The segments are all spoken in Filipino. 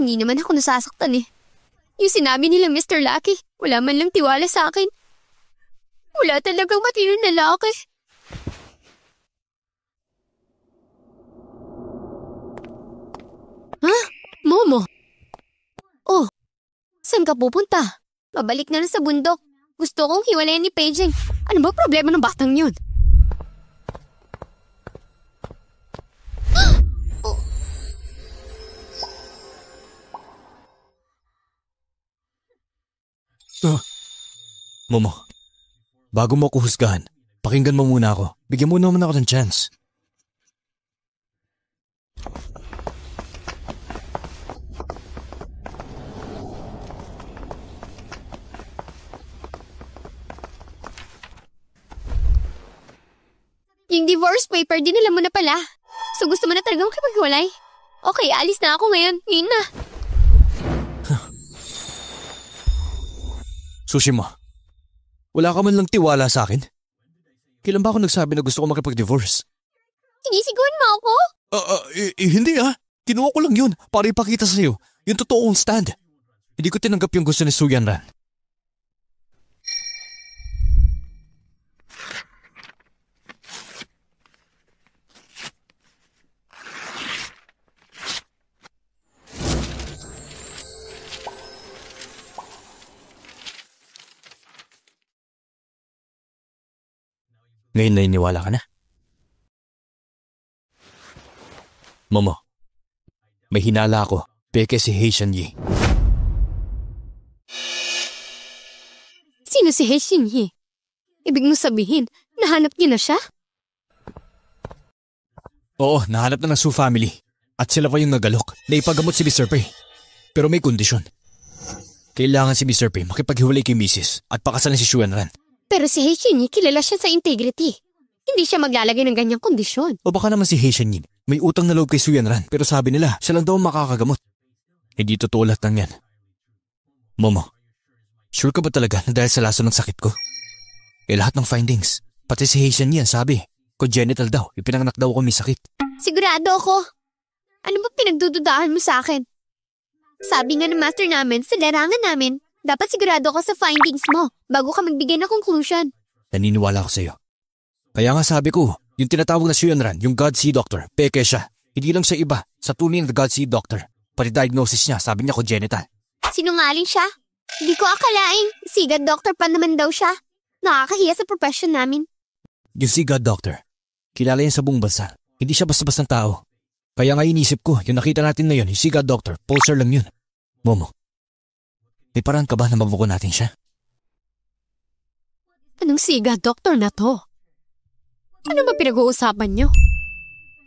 Hindi naman ako nasasaktan eh. Yung sinabi nila Mr. Lucky, wala man lang tiwala sa akin. Wala talagang matinong lalaki. Ha? Momo? Oh, saan ka pupunta? Pabalik na sa bundok. Gusto kong hiwalayan ni Paging. Ano ba problema ng batang yun? Momo, bago mo ako husgahan, pakinggan mo muna ako. Bigyan mo naman ako ng chance. Yung divorce paper, dinala mo na pala. So gusto mo na talagang makipaghiwalay? Okay, alis na ako ngayon. Ngayon na. Tsushima, wala ka man lang tiwala sa akin? Kailan ba ako nagsabi na gusto ko makipag-divorce? Sinisiguan mo ako? Hindi ah. Kinuha ko lang yun para ipakita sa'yo yung totoong stand. Hindi ko tinanggap yung gusto ni Suyanran. Ngayon naniniwala ka na? Momo, may hinala ako. Peke si Haitian Yi. Sino si Haitian Yi? Ibig mo sabihin, nahanap niyo na siya? Oo, nahanap na ng Su family. At sila pa yung nagalok na ipagamot si Mr. Pei. Pero may kondisyon. Kailangan si Mr. Pei makipaghiwalay kay Mrs. at pakasalan si Xuanran. Pero si Haitian Yi kilala siya sa integrity. Hindi siya maglalagay ng ganyang kondisyon. O baka naman si Haitian Yi may utang na loob kay Xuanran pero sabi nila siya lang daw makakagamot. Hindi totoo lahat ng yan. Momo, sure ka ba talaga na dahil sa laso ng sakit ko? Lahat ng findings, pati si Haitian Yi sabi, congenital daw, ipinanganak daw ako may sakit. Sigurado ako. Ano ba pinagdududahan mo sa akin? Sabi nga ng master namin sa larangan namin, dapat sigurado ka sa findings mo bago ka magbigay ng conclusion. Naniniwala ako sa'yo. Kaya nga sabi ko, yung tinatawag na Xuanran, yung God Seed Doctor, peke siya. Hindi lang siya iba sa tunay na God Seed Doctor. Pati diagnosis niya, sabi niya congenital. Sinungaling siya? Hindi ko akalaing si God Doctor pa naman daw siya. Nakakahiya sa profession namin. Yung si God Doctor, kilala yan sa buong bansa. Hindi siya basta-bastang tao. Kaya nga inisip ko, yung nakita natin na yun, yung si God Doctor, pulsar lang yun. Momo, may paraan ka ba na mabuko natin siya? Anong si God Doctor na to? Ano ba pinag-uusapan niyo?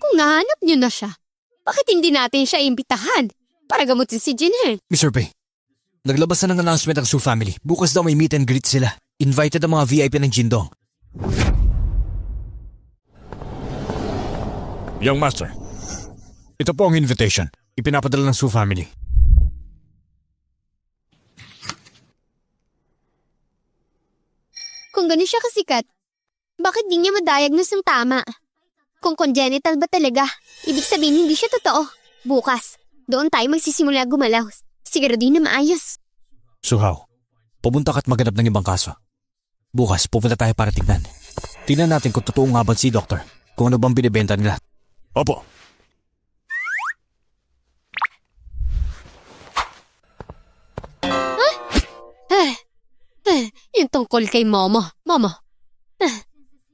Kung nahanap niyo na siya, bakit hindi natin siya imbitahan para gamutin si Jinhen? Mr. Pei, naglabas na ng announcement ang Su family. Bukas daw may meet and greet sila. Invited ang mga VIP ng Jindong. Young Master, ito po ang invitation. Ipinapadala ng Su family. Kung gano'n siya kasikat, bakit di niya ma-diagnose ng tama? Kung congenital ba talaga, ibig sabihin hindi siya totoo. Bukas, doon tayo magsisimula gumalaw. Siguraduhin na maayos. Suhaw, pumunta ka at maganap ng ibang kaso. Bukas, pupunta tayo para tignan. Tignan natin kung totoo nga ba si Doctor, kung ano bang binibenta nila. Opo. Yung tungkol kay Momo.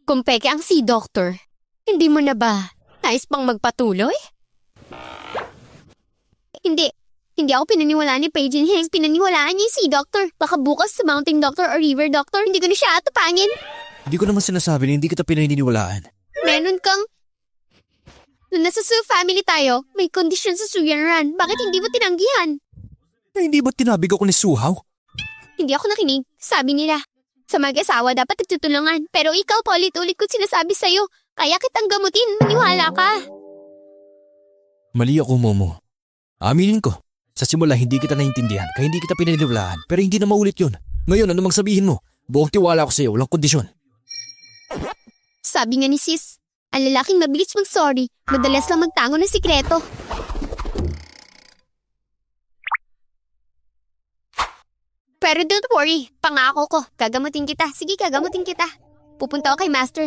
Kung peke ang si Doctor, hindi mo na ba nais pang magpatuloy? Hindi ako pinaniwalaan ni Paging Heng. Pinaniwalaan niya yung si Doctor. Baka bukas sa Mountain Doctor or River Doctor, hindi ko na siya atupangin. Hindi ko naman sinasabi na hindi kita pinaniniwalaan. Meron kang... Nung nasa Su family tayo, may kondisyon sa Xuanran. Bakit hindi mo tinanggihan? Hindi ba tinabig ako ni Suhaw? Hindi ako nakinig. Sabi nila, sa mag-asawa dapat nagtutulungan. Pero ikaw, paulit-ulit ko sinasabi sa'yo. Kaya kitang gamutin, maniwala ka. Mali ako, Momo. Aminin ko. Sa simula, hindi kita naintindihan, kaya hindi kita pinaniwalaan. Pero hindi na maulit yun. Ngayon, ano mang sabihin mo? Buong tiwala ko sa'yo, walang kondisyon. Sabi nga ni Sis, ang lalaking mabilis mag-sorry, madalas lang magtango ng sikreto. Pero don't worry, pangako ko, gagamutin kita. Sige, gagamutin kita. Pupunta ako kay Master.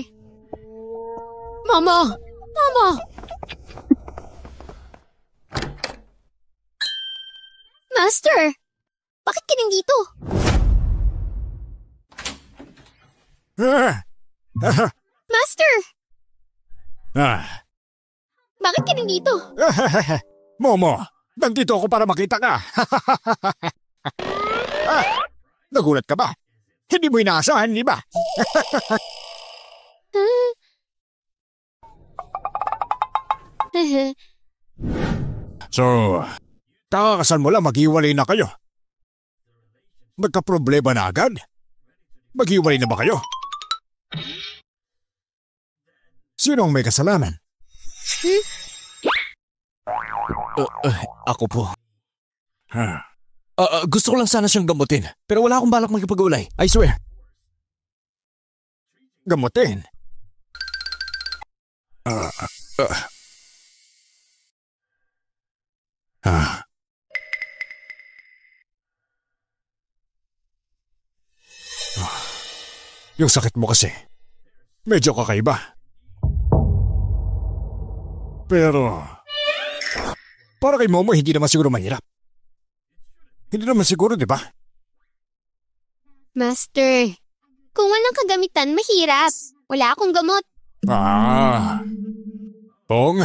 Mama! Mama! Master! Bakit ka nandito? Master! Bakit ka nandito? Momo, nandito ako para makita ka. Nagulat ka ba? Hindi mo inaasahan, di ba? So, kakakasal mo lang maghiwalay na kayo. Magka-problema na agad? Maghiwalay na ba kayo? Sino ang may kasalanan? Ako po. Gusto ko lang sana siyang gamutin, pero wala akong balak magkipag-ulay. I swear. Gamutin? Yung sakit mo kasi, medyo kakaiba. Pero, para kay Momo hindi naman siguro mahirap. Hindi naman siguro, di ba? Master, kung walang kagamitan, mahirap. Wala akong gamot. Pong.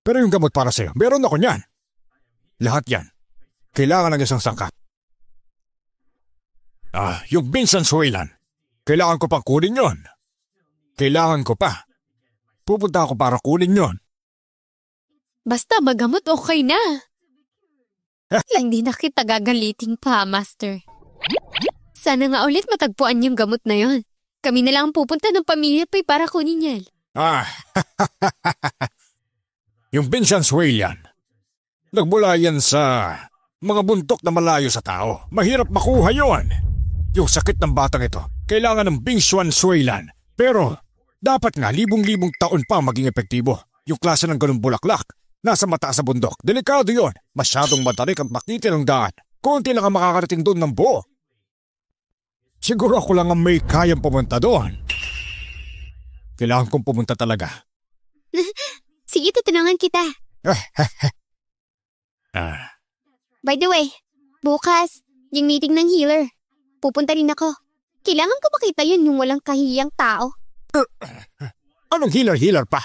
Pero yung gamot para sa'yo, meron ako niyan. Lahat yan. Kailangan ng isang sangkap. Yung Vincent Suelan. Kailangan ko pang kunin yon. Kailangan ko pa. Pupunta ako para kunin yon. Basta magamot, okay na. Hindi na kita gagaliting pa, Master. Sana nga ulit matagpuan yung gamot na yon. Kami na lang pupunta ng pamilya pa para kunin yan. Yung Vincent Suelan. Nagmula yan sa mga buntok na malayo sa tao. Mahirap makuha yon. Yung sakit ng batang ito, kailangan ng Vincent Suelan. Pero, dapat nga libong-libong taon pa maging epektibo. Yung klase ng ganung bulaklak, nasa mataas sa bundok. Delikado yon. Masyadong matarik at makiti ng daan. Konti lang ang makakarating doon ng buo. Siguro ako lang ang may kayang pumunta doon. Kailangan kong pumunta talaga. Sige, tutunangan kita. By the way, bukas, yung meeting ng healer. Pupunta rin ako. Kailangan ko makita yun yung walang kahiyang tao. Anong healer pa?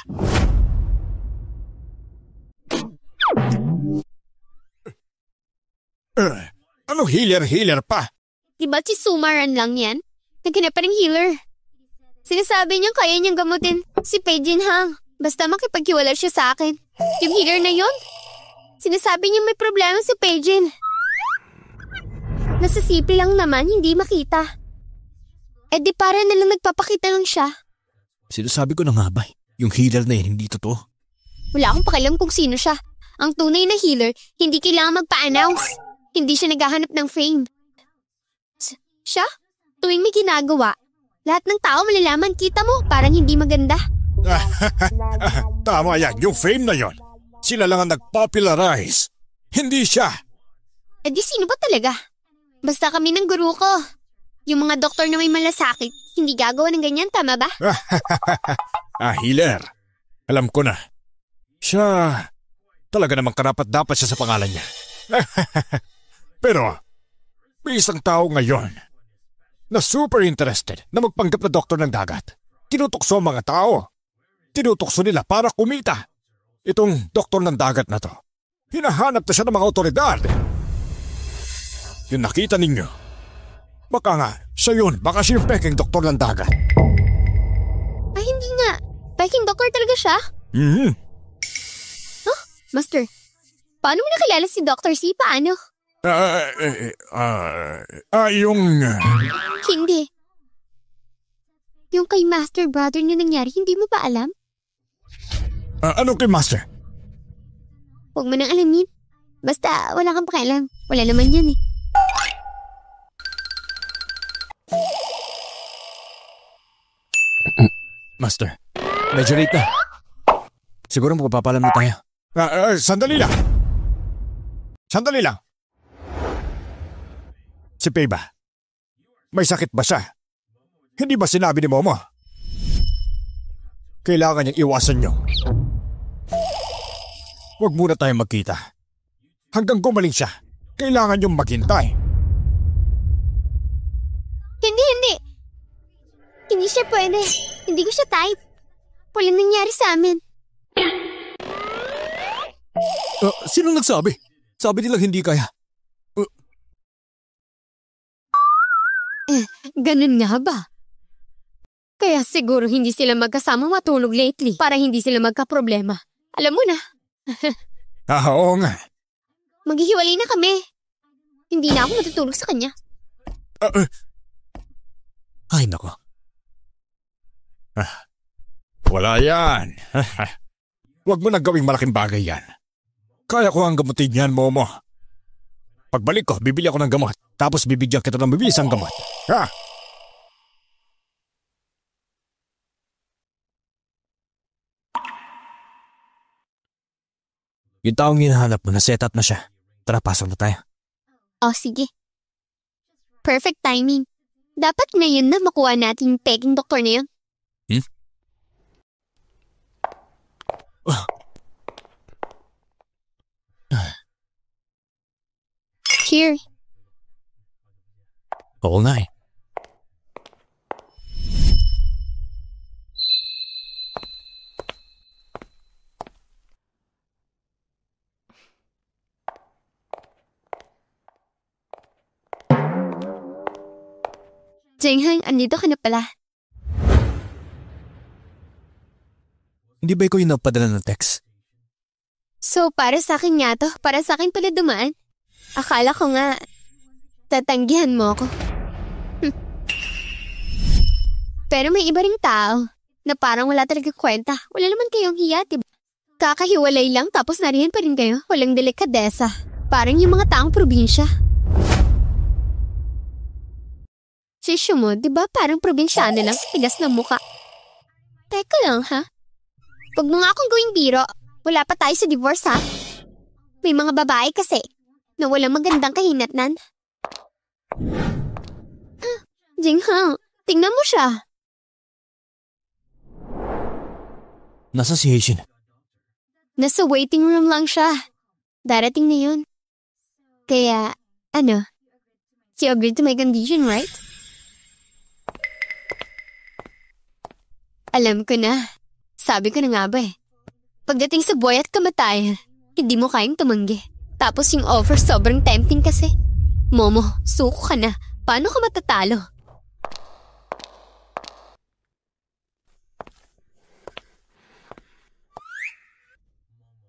Anong healer pa? Diba si Sumaran lang yan? Naghanap pa ng healer. Sinasabi niya kaya niyang gamutin si Peijin Hang. Basta makipaghiwalay siya sa akin. Yung healer na yun, sinasabi niya may problema si Peijin. Nasa simple lang naman, hindi makita. Eh di para nalang nagpapakita lang siya. Sinasabi ko na nga ba, yung healer na yan hindi totoo. Wala akong pakialam kung sino siya. Ang tunay na healer, hindi kailangan magpa-announce. Hindi siya naghahanap ng fame. Siya? Tuwing may ginagawa, lahat ng tao malalaman, kita mo, parang hindi maganda. Tama yan, yung fame na yon. Sila lang ang nag-popularize. Hindi siya. Eh di sino ba talaga? Basta kami ng guru ko. Yung mga doktor na may malasakit, hindi gagawa ng ganyan, tama ba? Healer. Alam ko na. Siya, talaga namang karapat-dapat siya sa pangalan niya. Pero, may isang tao ngayon na super interested na magpanggap na doktor ng dagat. Tinutukso ang mga tao. Tinutukso nila para kumita. Itong doktor ng dagat na to, hinahanap na siya ng mga otoridad. Yung nakita ninyo, baka nga, siya yun, baka siya yung peking doktor ng dagat. Ay, hindi nga. Peking doktor talaga siya? Huh? Master, paano mo nakilala si Dr. C? Paano? Yung... Hindi. Yung kay Master Brother niya nangyari, hindi mo ba alam? Ano kay Master? Huwag mo nang alamin. Basta, wala kang pakialam. Wala naman yan eh. Master, medyo late na. Siguro magpapalam na tayo. Sandali lang. Sandali lang. Si Pei ba? May sakit ba siya? Hindi ba sinabi ni Momo? Kailangan niyang iwasan niyo. Huwag muna tayong magkita. Hanggang gumaling siya, kailangan niyong maghintay. Hindi. Hindi siya pwede. Hindi ko siya type. Walang nangyari sa amin. Sinong nagsabi? Sabi nilang hindi kaya. Ganun nga ba? Kaya siguro hindi sila magkasama matulog lately para hindi sila magka-problema. Alam mo na. Oo nga. Maghihiwalay na kami. Hindi na ako matutulog sa kanya. Ay, nako. Wala yan. Huwag mo na gawing malaking bagay yan. Kaya ko ang gamutin yan, Momo. Pagbalik ko, bibili ako ng gamot. Tapos bibigyan kita ng mabilis ang gamot. Ha? Yung taong hinahanap mo, na-set up na siya. Tara, pasok na tayo. Oh, sige. Perfect timing. Dapat ngayon na makuha natin yung peking doktor na yun. Here. Oo nga eh. Jenghang, andito ka na pala. Hindi ba ikaw yung nagpadala ng text? So, para sa akin nga to. Para sa akin pala dumaan. Akala ko nga, tatanggihan mo ako. Pero may iba ring tao na parang wala talaga kwenta. Wala naman kayong hiya, diba? Kakahiwalay lang tapos nariyan pa rin kayo. Walang delikadesa. Parang yung mga taong probinsya. Sisyo mo, diba parang probinsyano lang, tigas ng muka. Teka lang, ha? Huwag mo nga akong gawing biro. Wala pa tayo sa divorce, ha? May mga babae kasi na walang magandang kahinatnan. Jinghang, tingnan mo siya. Nasa si Haitian? Nasa waiting room lang siya. Darating na yun. Kaya, you agreed to my condition, right? Alam ko na. Sabi ko na nga ba eh. Pagdating sa buhay at kamatayan, hindi mo kayang tumanggi. Tapos yung offer sobrang tempting kasi. Momo, suko ka na. Paano ka matatalo?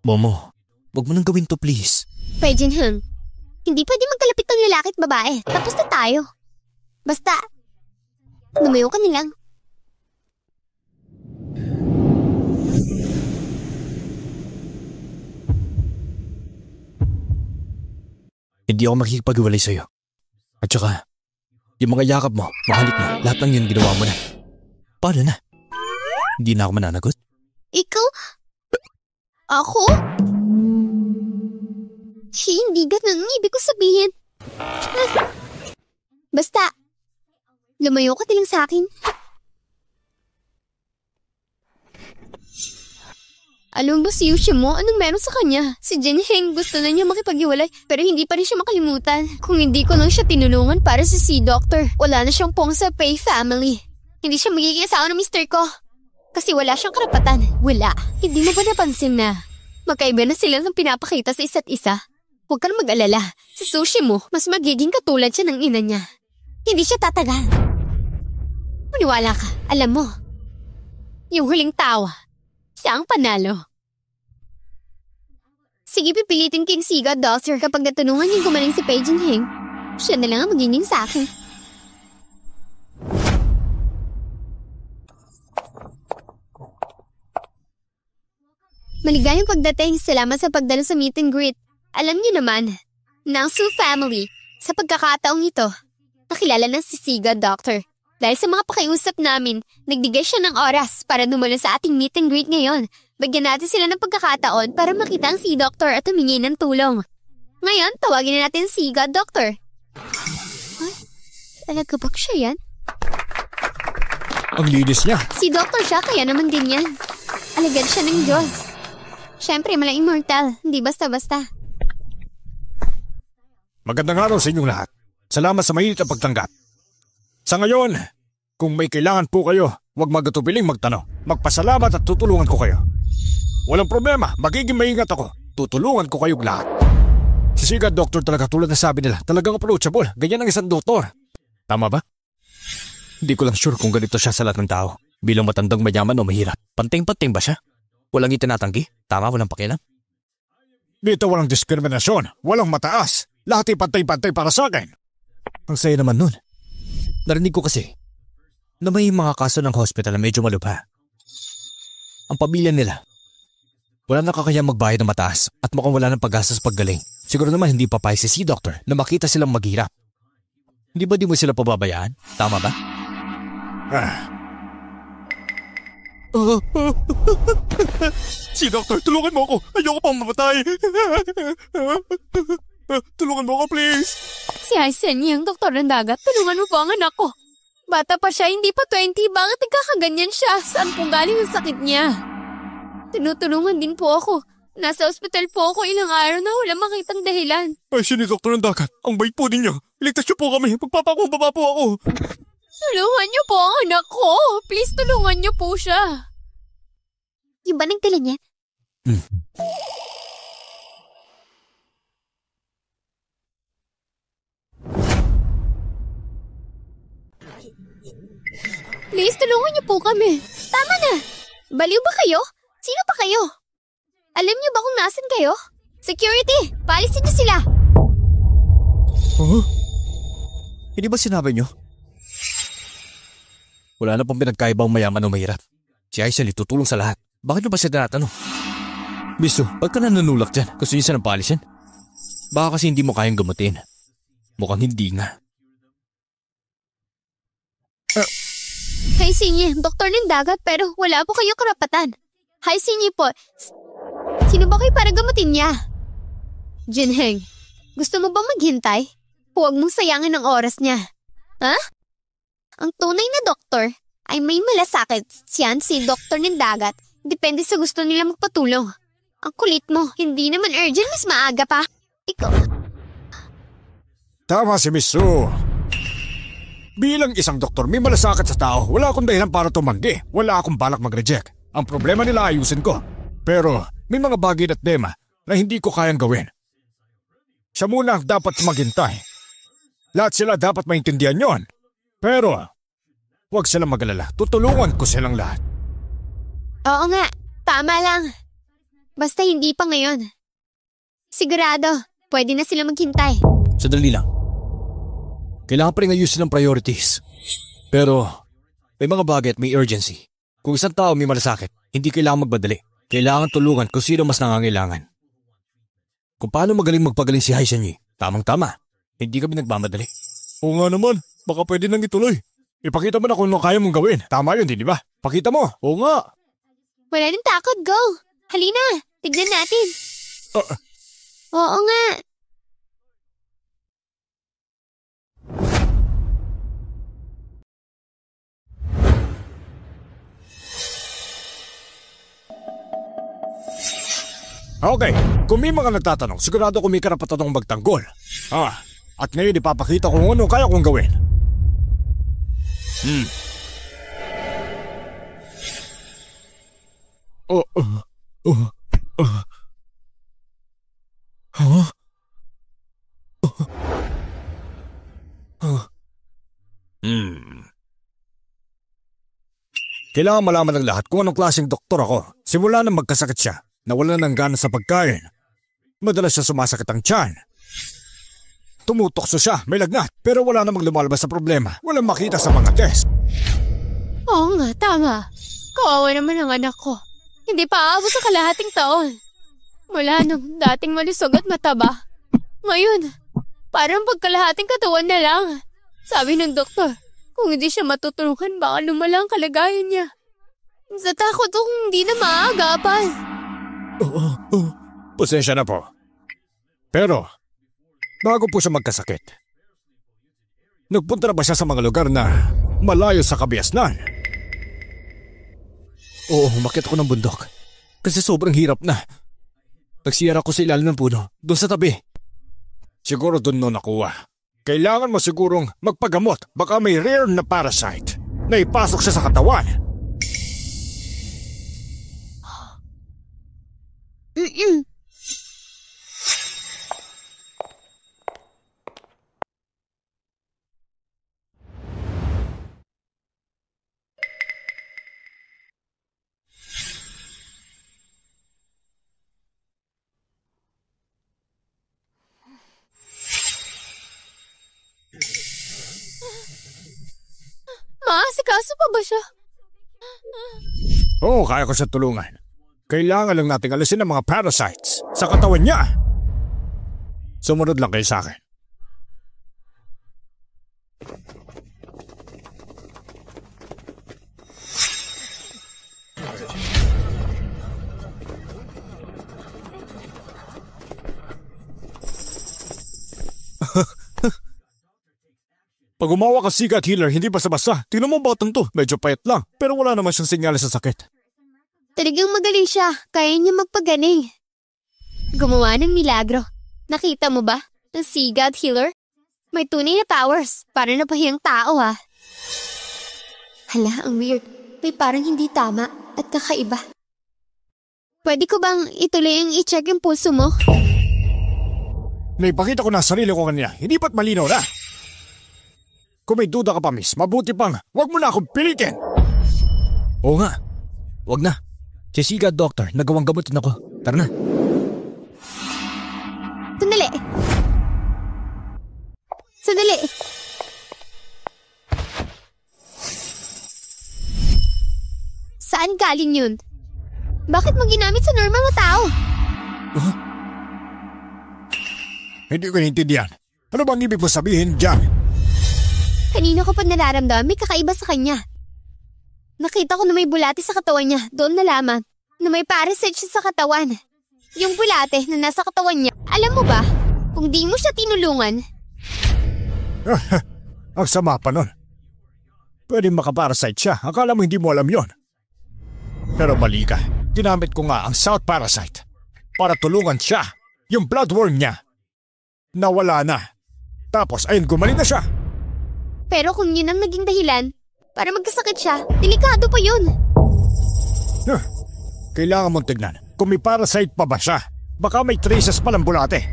Momo, wag mo nang gawin to please. Pwede hang. Hindi pwede magkalapit ng lalaki at babae. Tapos na tayo. Basta, lumayo ka nilang. Hindi ako makikipag-iwalay sa'yo. At saka, yung mga yakap mo, mahalik mo, lahat ng yun ginawa mo na. Paano na? Hindi na ako mananagot? Ikaw? Ako? Hindi ganun ang ibig ko sabihin. Basta, lumayo ka lang sa akin. Alam mo si Yushi mo, anong meron sa kanya? Si Jinheng gusto na niya makipag-iwalay pero hindi pa rin siya makalimutan. Kung hindi ko lang siya tinulungan para sa C-Doctor, wala na siyang pong sa Pei family. Hindi siya magiging asawa ng mister ko. Kasi wala siyang karapatan. Wala. Hindi mo ba napansin na magkaiba na sila ng pinapakita sa isa't isa? Huwag kang mag-alala. Sa sushi mo, mas magiging katulad siya ng ina niya. Hindi siya tatagal. Maniwala ka. Alam mo, yung huling tawa, siya ang panalo. Sige, pipilitin ko yung Siga, Doctor. Kapag natunungan yung gumaling si Pei Jinheng, siya na lang ang magiging sa akin. Maligayang pagdating. Salamat sa pagdalo sa meet and greet. Alam niyo naman, ng Su family, sa pagkakataong ito, nakilala ng si Siga, Doctor. Dahil sa mga pakiusap namin, nagbigay siya ng oras para dumalo sa ating meet and greet ngayon. Bagyan natin sila ng pagkakataon para makita ang si Doctor at humingi ng tulong. Ngayon, tawagin na natin si God Doctor. Talaga ba siya yan? Ang linis niya. Si Doktor siya, kaya naman din yan. Alagad siya ng Diyos. Siyempre, malang immortal. Hindi basta-basta. Magandang araw sa inyong lahat. Salamat sa mainit na pagtanggap. Sa ngayon, kung may kailangan po kayo, huwag magatubiling magtanong. Magpasalamat at tutulungan ko kayo. Walang problema, magiging maingat ako. Tutulungan ko kayong lahat. Si Sigad Doktor talaga tulad na sabi nila, talagang approachable. Ganyan ang isang doktor. Tama ba? Hindi ko lang sure kung ganito siya sa lahat ng tao. Bilang matandang mayaman o mahirap. Panting-panting ba siya? Walang itinatanggi? Tama, walang pakialam? Dito walang diskriminasyon, walang mataas. Lahat ay pantay-pantay para sa akin. Ang saya naman nun. Narinig ko kasi na may mga kaso ng hospital na medyo malubha. Ang pamilya nila, wala na kakayang magbayad ng mataas at mukhang wala ng pag-asa sa paggaling. Siguro naman hindi papayag si Doctor na makita silang maghirap. Hindi ba di mo sila pababayaan? Tama ba? Si Doctor, tulungan mo ako. Ayoko pang mamatay. Tulungan mo ako, please. Si Hysen yung doktor ng dagat. Tulungan mo po ang anak ko. Bata pa siya, hindi pa 20. Bakit nagkakaganyan siya? Saan po galing ang sakit niya? Tinutulungan din po ako. Nasa ospital po ako ilang araw na wala makitang dahilan. Ay, siya ni Doktor ng dagat. Ang bait po ninyo. Iligtas niyo po kami. Magpapakumbaba po ako. Tulungan niyo po ang anak ko. Please, tulungan niyo po siya. Yung ba nagdala niya? Please, tulungan niyo po kami. Tama na. Baliw ba kayo? Sino pa kayo? Alam niyo ba kung nasan kayo? Security, paalisin niyo sila. Huh? Hindi ba sinabi niyo? Wala na pong pinagkaibang mayaman o mahirap. Si Aisel tutulong sa lahat. Bakit niyo ba siya tinatanong? Bisto, ba't ka na nanulak dyan? Gusto niyo siya ng paalisin? Baka kasi hindi mo kayang gamutin. Mukhang hindi nga. Hi, Sinye. Doktor ng dagat pero wala po kayong karapatan. Hi, Sinye po. Sino ba kayo para gamutin niya? Jinheng, gusto mo ba maghintay? Huwag mong sayangin ang oras niya. Ha? Ang tunay na doktor ay may malasakit. Siyan si doktor ng dagat. Depende sa gusto nila magpatulong. Ang kulit mo. Hindi naman urgent, mas maaga pa. Ikaw. Tama si Miss Su. Bilang isang doktor, may malasakit sa tao. Wala akong dahilan para tumanggi. Wala akong balak mag-reject. Ang problema nila ayusin ko. Pero may mga bagay at tema na hindi ko kayang gawin. Siya muna ang dapat maghintay. Lahat sila dapat maintindihan yon. Pero huwag silang mag-alala. Tutulungan ko silang lahat. Oo nga, tama lang. Basta hindi pa ngayon. Sigurado, pwede na sila maghintay. Sadali lang. Kailangan pa rin ayusin ang priorities. Pero may mga bagay at may urgency. Kung isang tao may malasakit, hindi kailangan magmadali. Kailangan tulungan kung sino mas nangangailangan. Kung paano magaling magpagaling si Hysen Yi, tamang-tama. Hindi kami nagmamadali. Oo nga naman, baka pwede nang ituloy. Ipakita mo na kung ano kaya mong gawin. Tama yun, di ba? Pakita mo. Oo nga. Wala nang takot, go. Halina, tignan natin. Oo nga. Okay, kung may mga nagtatanong, sigurado kung may karapatan akong magtanggol. At ngayon ipapakita ko kung ano kaya kong gawin. Kailangan malaman ng lahat kung anong klaseng doktor ako. Simula nang magkasakit siya, nawalan ng gana sa pagkain. Madalas siya sumasakit ang tiyan. Tumutokso siya, may lagnat, pero wala namang lumalabas sa problema. Walang makita sa mga test. Oo nga, tama. Kawawa naman ang anak ko. Hindi pa aabot sa kalahating taon. Mula nung dating malusog at mataba. Ngayon, parang pagkalahating katawan na lang. Sabi ng doktor, kung hindi siya matutulungan, baka lumala ang kalagayan niya. Sa takot kung hindi na maagapan. Pasensya na po. Pero, bago po siya magkasakit, Nagpunta na ba siya sa mga lugar na malayo sa kabiasnan? Oo, umakyat ako ng bundok. Kasi sobrang hirap na. Nagsiyara ko sa ilalim ng puno, doon sa tabi. Siguro doon mo nakuha. Kailangan mo sigurong magpagamot. Baka may rare na parasite na ipasok siya sa katawan. Maasikaso pa ba siya? Oo, kaya ko siya tulungan. Kailangan lang nating alisin ang mga parasites sa katawan niya. Sumunod lang kayo sa akin. Pag umawa ka siga at healer, hindi basta-basta. Tingnan mo ang batang to. Medyo payat lang, pero wala naman siyang senyales sa sakit. Talagang magaling siya. Kaya niya magpagaling. Gumawa ng milagro. Nakita mo ba? Ng siga at healer? May tunay na powers. Para napahiyang tao Hala, ang weird. May parang hindi tama at kakaiba. Pwede ko bang ituloy ang i-check yung pulso mo? Naipakita ko na sarili ko kanina. Hindi ba't malinaw na? Kung may duda ka pa, miss, mabuti pang wag mo na akong pilitin. Oo nga. Wag na. Si Siga at Doctor, nagawang gamutin ako. Tara na. Sandali. Sandali. Saan galing yun? Bakit mo ginamit sa normal na tao? Hindi ko naintindihan. Ano bang ibig mo sabihin dyan? Kanina ko pa nararamdaman may kakaiba sa kanya. Nakita ko na may bulate sa katawan niya. Doon nalaman na may parasite siya sa katawan. Yung bulate na nasa katawan niya, alam mo ba, kung di mo siya tinulungan... Ang sama pa nun. Pwede makaparasite siya. Akala mo hindi mo alam yon. Pero mali ka. Ginamit ko nga ang South Parasite para tulungan siya. Yung bloodworm niya. Nawala na. Tapos ayun, gumaling na siya. Pero kung yun ang naging dahilan para magkasakit siya, delikado pa yun. Kailangan mong tignan kung may parasite pa ba siya. Baka may traces palang bulate.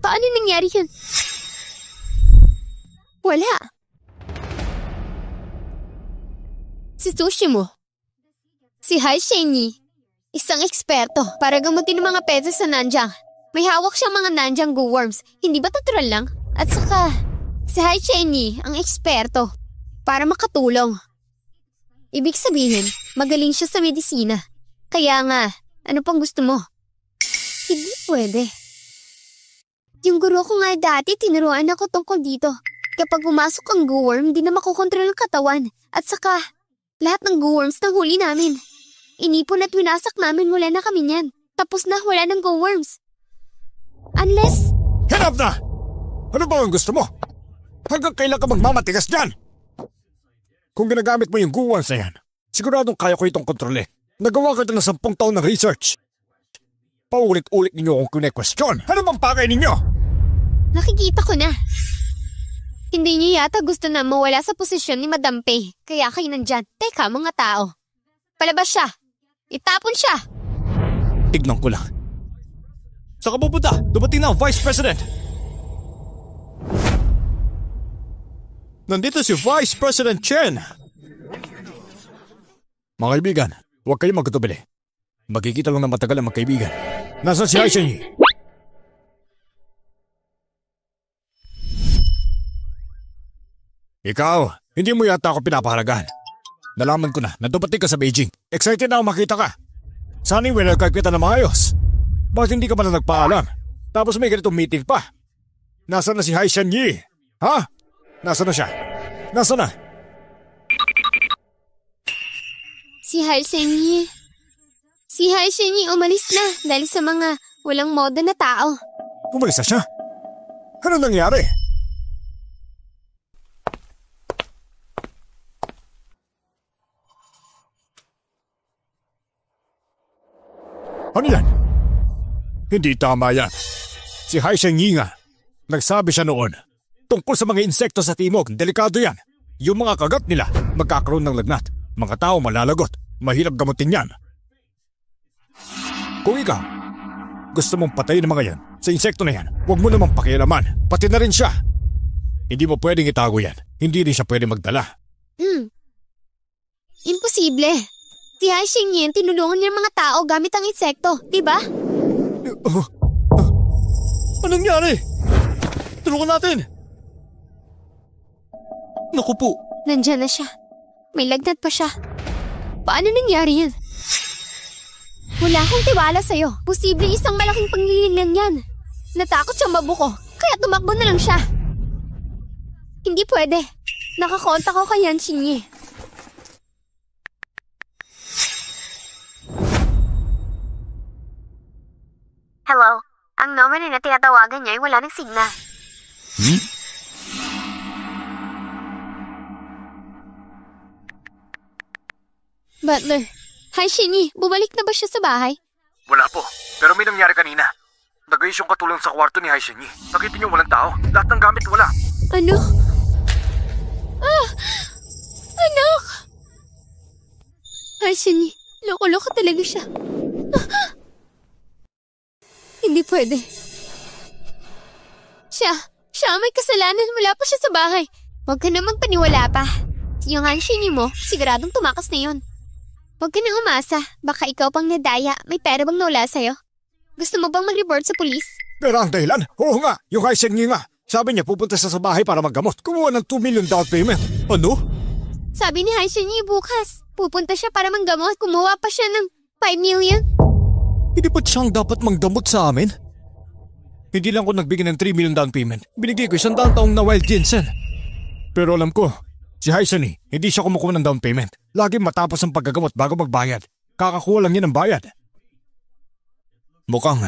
Paano nangyari yun? Wala. Si Tsushimo. Si Hai Shenyi. Isang eksperto para gamutin ng mga pezes sa nanjang. May hawak siyang mga nanjang goo-worms. Hindi ba natural lang? At saka, si Hai Shenyi ang eksperto para makatulong. Ibig sabihin, magaling siya sa medisina. Kaya nga, ano pang gusto mo? Hindi pwede. Yung guro ko nga dati, tinuruan ako tungkol dito. Kapag pumasok ang goo-worm, di na makokontrol ang katawan. At saka, lahat ng goo-worms nang huli namin. Inipon at winasak namin, wala na kami niyan. Tapos na, wala ng goo-worms. Unless... Enough na! Ano ba ang gusto mo? Hanggang kailan ka magmamatigas dyan? Kung ginagamit mo yung goo-worms na yan, siguradong kaya ko itong kontrole. Nagawa ka ito ng 10 taon ng research. Paulit-ulit ninyo akong kine-question. Ano bang pakay ninyo? Nakikita ko na. Hindi niyo yata gusto na mawala sa posisyon ni Madam Pei. Kaya kayo nandyan. Teka, mga tao. Palabas siya. Itapon siya. Tignan ko lang. Saan ka pupunta? Dumating na ang Vice President. Nandito si Vice President Chen. Mga kaibigan, huwag kayong magkatubili. Magkikita lang na matagal ang magkaibigan. Nasaan si Hai Shenyi? Ikaw, hindi mo yata ako pinapahalagahan. Nalaman ko na dumating ka sa Beijing. Excited na ako makita ka. Sana'y welcome kita na maayos. Bakit hindi ka pa na nagpaalam? Tapos may ganitong meeting pa. Nasaan na si Hai Shenyi? Ha? Nasaan na siya? Nasaan na? Si Hai Shenyi umalis na dahil sa mga Walang moda na tao. Umalis na siya. Ano nangyari? Ano yan? Hindi tama yan. Si Hai Shengyi nga. Nagsabi siya noon. Tungkol sa mga insekto sa timog, delikado yan. Yung mga kagat nila, magkakaroon ng lagnat. Mga tao malalagot. Mahirap gamutin yan. Kung ikaw, gusto mong patayin ng mga yan sa insekto na yan, huwag mo namang pakialaman. Pati na rin siya. Hindi mo pwedeng itago yan. Hindi rin siya pwedeng magdala. Imposible. Si Hai Shengyi tinulungan niya mga tao gamit ang insekto, di ba? Anong nangyari? Tulungan natin! Naku po. Nandyan na siya. May lagnat pa siya. Paano nangyari yan? Wala akong tiwala sa'yo. Posibleng isang malaking panglilinlang yan. Natakot siyang mabuko, kaya tumakbo na lang siya. Hindi pwede. Nakakontak ko kay Yan Xingyi. Hello. Ang number na tinatawagan niya ay wala ng signal. Butler, Hai Shengyi, bumalik na ba siya sa bahay? Wala po. Pero may nangyari kanina. Nagayos yung katulong sa kwarto ni Hai Shengyi. Nakita niyo walang tao. Lahat ng gamit wala. Ano? Anak! Hai Shengyi, loko-loko talaga siya. Hindi pwede. Siya may kasalanan, wala pa siya sa bahay. Huwag ka na magpaniwala pa. Yung Han Shengyi mo, siguradong tumakas na yun. Huwag ka nang umasa, baka ikaw pang nadaya. May pera bang nawala sa'yo? Gusto mo bang mag-report sa pulis? Pero ang dahilan? Oo nga, yung Hai Shengyi nga. Sabi niya pupunta siya sa bahay para maggamot. Kumuha ng 2 million down payment. Ano? Sabi ni Hai Shengyi bukas. Pupunta siya para manggamot. Kumuha pa siya ng 5 million. Hindi ba siyang dapat manggamot sa amin? Hindi lang ako nagbigay ng 3 million down payment. Binigay ko 100 taong na wild ginseng. Pero alam ko, si Hai Shengyi, hindi siya kumukuha ng down payment. Lagi matapos ang paggagamot bago magbayad. Kakakuha lang yan ng bayad. Mukhang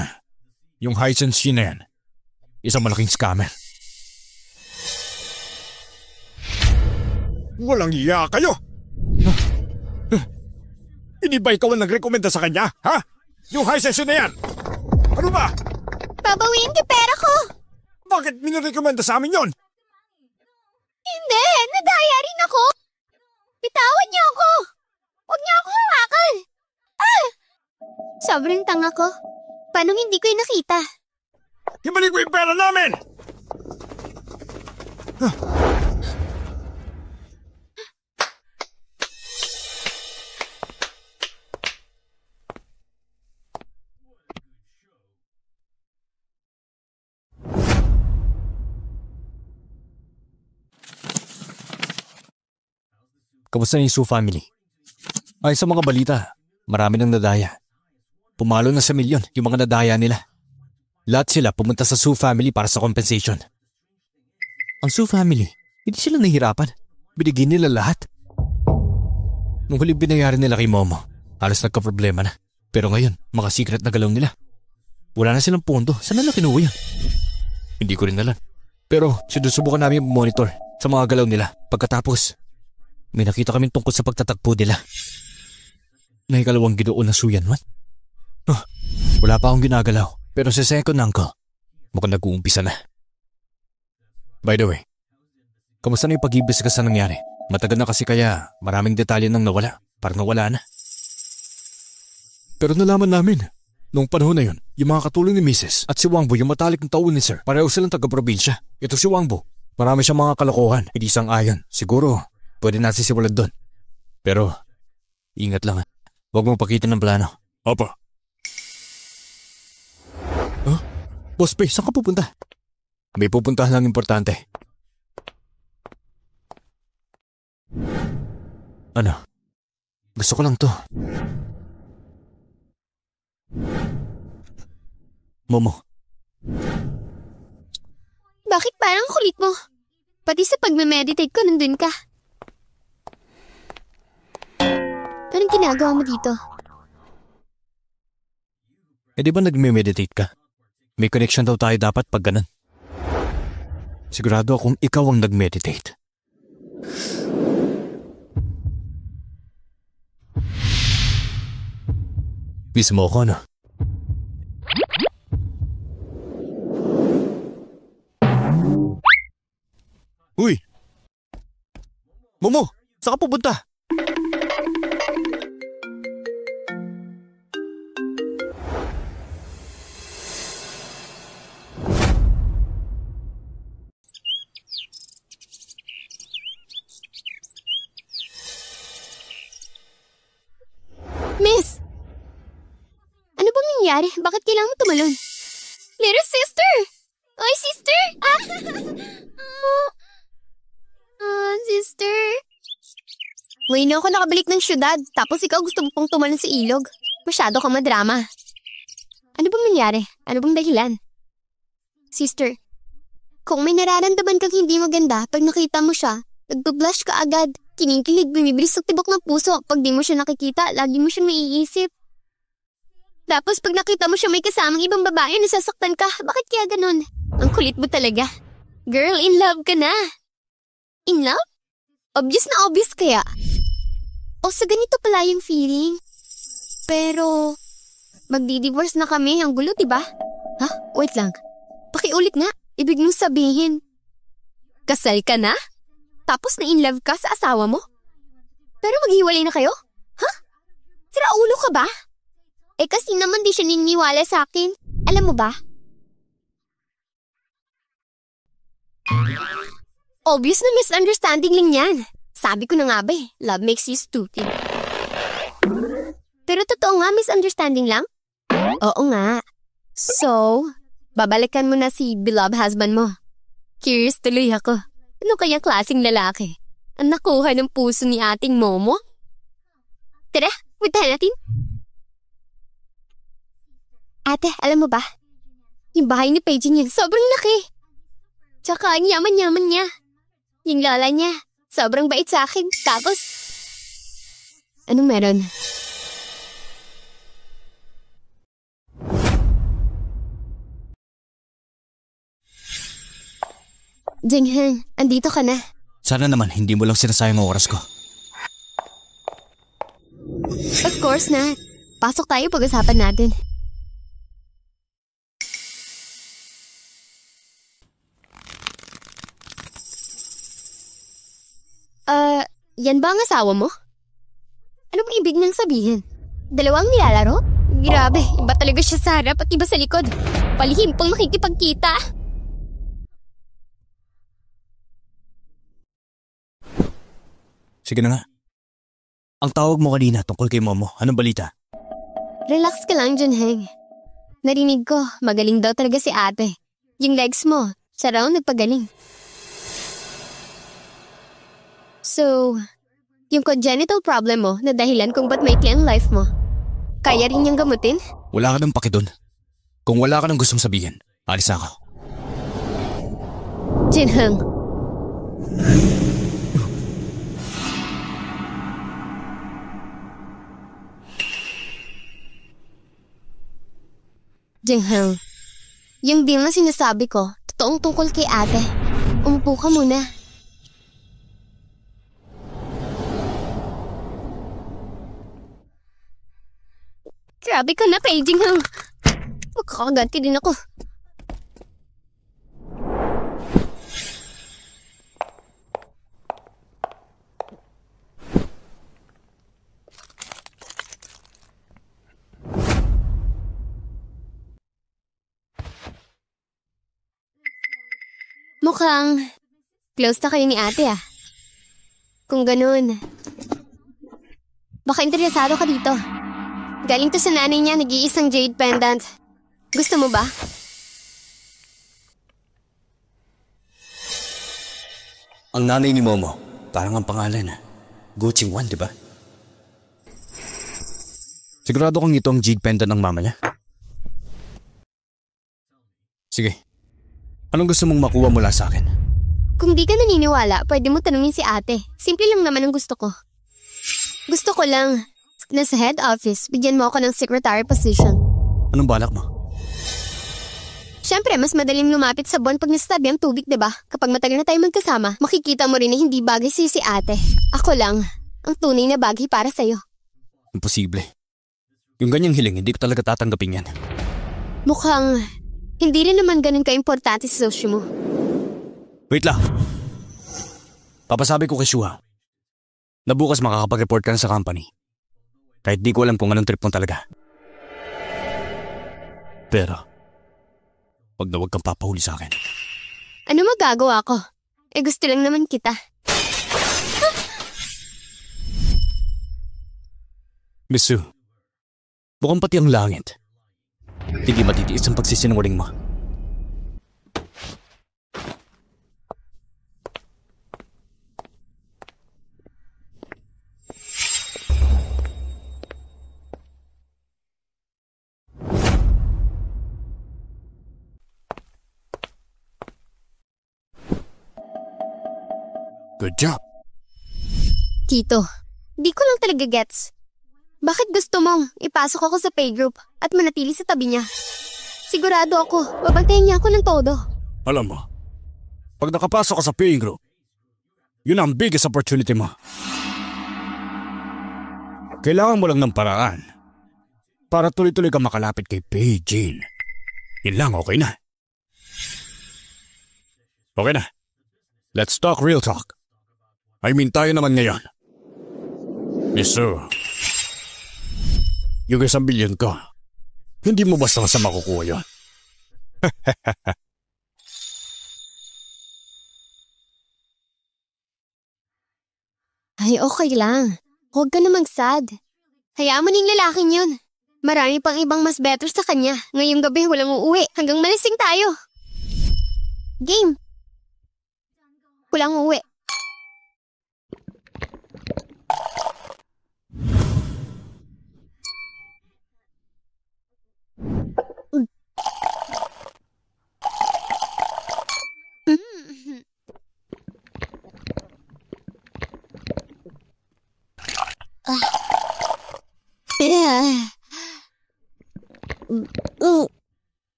yung Hai Shengyi na yan, isang malaking scammer. Walang iya kayo! Hindi ba ikaw ang nagrekomenda sa kanya, ha? Yung Hai Shengyi na yan! Ano ba? Babawiin ko pera ko! Bakit minarekomenda sa amin yon? Hindi! Nadaya rin ako! Bitawan niyo ako! Huwag niyo ako hawakan! Sobrang tanga ko. Paano hindi ko yung nakita? Ibalik mo yung pera namin! Kamusta na yung Su family? Ay, sa mga balita, marami nang nadaya. Pumalo na sa milyon yung mga nadaya nila. Lahat sila pumunta sa Su family para sa compensation. Ang Su family, hindi sila nahihirapan. Binigyan nila lahat. Nung huling binayaran nila kay Momo, halos nagka-problema na. Pero ngayon, mga secret na galaw nila. Wala na silang pondo. Saan nila kinuha yan? Hindi ko rin alam. Pero sinusubukan namin monitor sa mga galaw nila. Pagkatapos, may nakita kami tungkol sa pagtatagpo nila. Nahikalawang ginoon na Suyanwan. Wala pa akong ginagalaw. Pero sa second uncle, mukhang nag-uumpisa na. By the way, kamusta na yung pag-ibis sa nangyari? Matagal na kasi kaya maraming detalye nang nawala. Parang nawala na. Pero nalaman namin, noong panahon na yun, yung mga katulong ni Mrs. at si Wangbo yung matalik ng taon ni Sir. Pareho silang taga-probinsya. Ito si Wangbo. Marami siyang mga kalokohan, hindi sang-ayon. Siguro, pwede natin simulan doon. Pero, ingat lang. Huwag mong pakita ng plano. Opo. Boss Pei, saan ka pupunta? May pupuntahan lang importante. Ano? Gusto ko lang to. Momo. Bakit parang kulit mo? Pati sa pagme-meditate ko, nandun ka. Anong ginagawa mo dito? Eh di ba nagme-meditate ka? May connection daw tayo dapat pag ganun. Sigurado akong ikaw ang nag-meditate. Miss mo ako, no? Uy! Momo! Saan ka pupunta? Miss! Ano bang nangyari? Bakit kailangan mo tumalon? Little sister! Oy, sister! Sister. Ngayon na ako nakabalik ng syudad, tapos ikaw gusto mo pong tumalon sa ilog. Masyado kang madrama. Ano bang nangyari? Ano bang dahilan? Sister, kung may nararamdaman kang hindi maganda pag nakita mo siya, nagbe-blush ka agad. Kinikilig, bumibilis sa tibok ng puso. Pag di mo siya nakikita, lagi mo siya maiisip. Tapos pag nakita mo siya may kasamang ibang babae, nasasaktan ka. Bakit kaya ganun? Ang kulit mo talaga. Girl, in love ka na. In love? Obvious na obvious kaya. O sa ganito pala yung feeling. Pero, magdi-divorce na kami. Ang gulo, diba? Ha? Wait lang. Pakiulit nga. Ibig mong sabihin, kasal ka na? Tapos na in love ka sa asawa mo? Pero maghiwalay na kayo? Ha? Sira ulo ka ba? Eh kasi naman di siya niniwala sa akin. Alam mo ba? Obvious na misunderstanding lang yan. Sabi ko na nga ba love makes you stupid. Pero totoo nga, misunderstanding lang? Oo nga. So, babalikan mo na si beloved husband mo. Curious tuloy ako. Ano kaya klaseng lalaki? Ang nakuha ng puso ni ating Momo? Tara, puntahan natin. Ate, alam mo ba? Yung bahay ni Paige niya, sobrang laki. Tsaka ang yaman-yaman niya. Yung lola niya, sobrang bait sa akin. Tapos, anong meron? Jingheng, andito ka na. Sana naman hindi mo lang sinasayang ang oras ko. Of course not. Pasok tayo, pag-usapan natin. Yan ba ang asawa mo? Ano bang ibig nang sabihin? Dalawang nilalaro? Grabe, iba talaga siya sa harap at iba sa likod. Palihim pang makikipagkita. Sige na nga. Ang tawag mo kanina tungkol kay Momo, anong balita? Relax ka lang, Junheng. Narinig ko, magaling daw talaga si ate. Yung legs mo, siya raw nagpagaling. So, yung congenital problem mo na dahilan kung ba't maikli ang life mo, kaya rin niyang gamutin? Wala ka nang paki dun. Kung wala ka nang gustong sabihin, alis na ako. Jinheng. Jingheng, yung deal na sinasabi ko, totoong tungkol kay ate. Umupo ka muna. Grabe ka na, Jingheng. Magkakaganti din ako. Mukhang close na kayo ni ate Kung ganun, baka interesado ka dito. Galing to sa nanay niya, nag-iisang jade pendant. Gusto mo ba? Ang nanay ni Momo, parang ang pangalan Gucci One, di ba? Sigurado kang ito ang jade pendant ng mama niya? Sige. Anong gusto mong makuha mula sa akin? Kung di ka naniniwala, pwede mo tanungin si ate. Simple lang naman ang gusto ko. Gusto ko lang, nasa head office, bigyan mo ako ng secretary position. Anong balak mo? Siyempre, mas madaling lumapit sa buwan pag nasasabi ang tubig, diba? Kapag matagal na tayo magkasama, makikita mo rin na hindi bagay sa'yo si ate. Ako lang, ang tunay na bagay para sa'yo. Imposible. Yung ganyang hiling, hindi ko talaga tatanggapin yan. Mukhang hindi rin naman ganun ka-importante sa sosyo mo. Wait lang. Papasabi ko kay Shua na bukas makakapag-report ka na sa company. Kahit di ko alam kung anong trip mo talaga. Pero wag na wag kang papahuli sa akin. Ano magagawa ko? Gusto lang naman kita. Miss Sue, mukhang pati ang langit hindi matitiis ang pagsisinungaling mo. Good job. Tito, di ko lang talaga gets. Bakit gusto mong ipasok ako sa playgroup at manatili sa tabi niya? Sigurado ako, babantayan niya ako ng todo. Alam mo, pag nakapasok ka sa paying group, yun ang biggest opportunity mo. Kailangan mo lang ng paraan para tuloy-tuloy ka makalapit kay Pei Jean. Yun lang, okay na. Okay na. Let's talk real talk. I mean, tayo naman ngayon. Miss Sue, yung 1 billion ko, hindi mo basta-basta makukuha yun. Ay, okay lang. Huwag ka na mag-sad. Hayaan mo na yung lalaking yun. Marami pang ibang mas better sa kanya. Ngayong gabi walang uuwi. Hanggang malasing tayo. Game. Walang uuwi.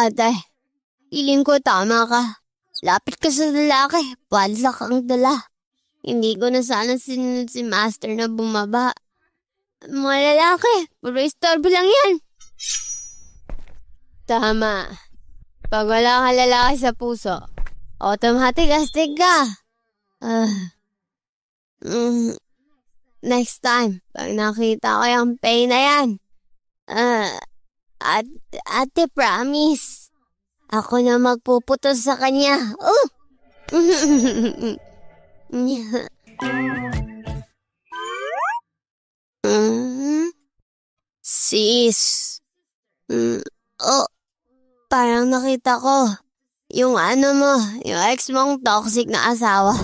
Ate, feeling ko tama ka. Lapit ka sa lalaki, palak ang dala. Hindi ko na sana sinunod si Master na bumaba. Mga lalaki, puro istorbo lang yan. Tama. Pag wala kang lalaki sa puso, automatic astig ka. Next time, pag nakita ko yung pain na yan, ate promise, ako na magpuputos sa kanya. Sis. Parang nakita ko yung yung ex mong toxic na asawa.